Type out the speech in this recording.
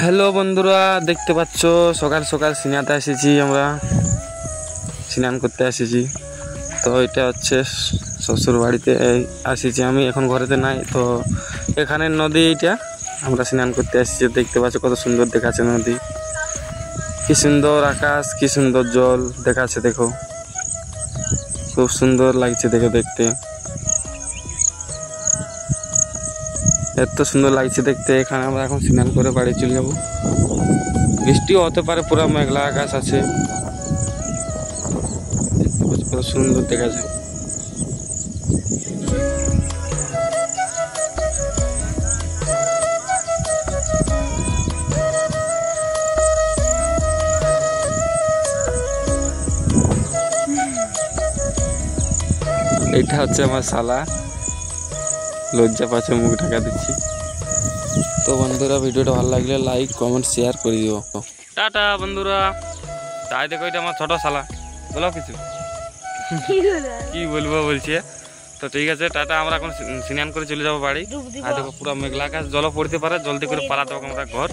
Hello বন্ধুরা, দেখতে পাচ্ছ সকাল সকাল সিনাতে এসেছি, আমরা স্নান করতে এসেছি। তো এটা হচ্ছে শ্বশুর বাড়িতে এসেছি আমি, এখন ঘরেতে নাই। তো এখানে নদী, এইটা আমরা স্নান করতে এসেছি। দেখতে পাচ্ছ কত সুন্দর দেখাচ্ছে নদী, কি সুন্দর আকাশ, কি সুন্দর জল দেখাচ্ছে। দেখো খুব সুন্দর লাগছে দেখতে, এত সুন্দর লাগছে দেখতে। এখানে আমরা এখন স্নান করে বাড়ি চলে যাবো। বৃষ্টিও হতে পারে, পুরো মেঘলা আকাশ আছে, কত সুন্দর দেখাচ্ছে। এইটা হচ্ছে আমার শালা, লজ্জা পাচ্ছে, মুখ ঢাকা দিচ্ছি। তো বন্ধুরা, ভিডিওটা ভালো লাগলে লাইক কমেন্ট শেয়ার করে দিও। টাটা বন্ধুরা। তাই দেখো, এটা আমার ছোট শালা, বলো কিছু। কি বলবো বলছে। তো ঠিক আছে, টাটা। আমরা এখন স্নান করে চলে যাবো বাড়ি। আর দেখো পুরো মেঘলা আকাশ, জলও পড়তে পারে, জলদি করে পালাতে হবে আমরা ঘর।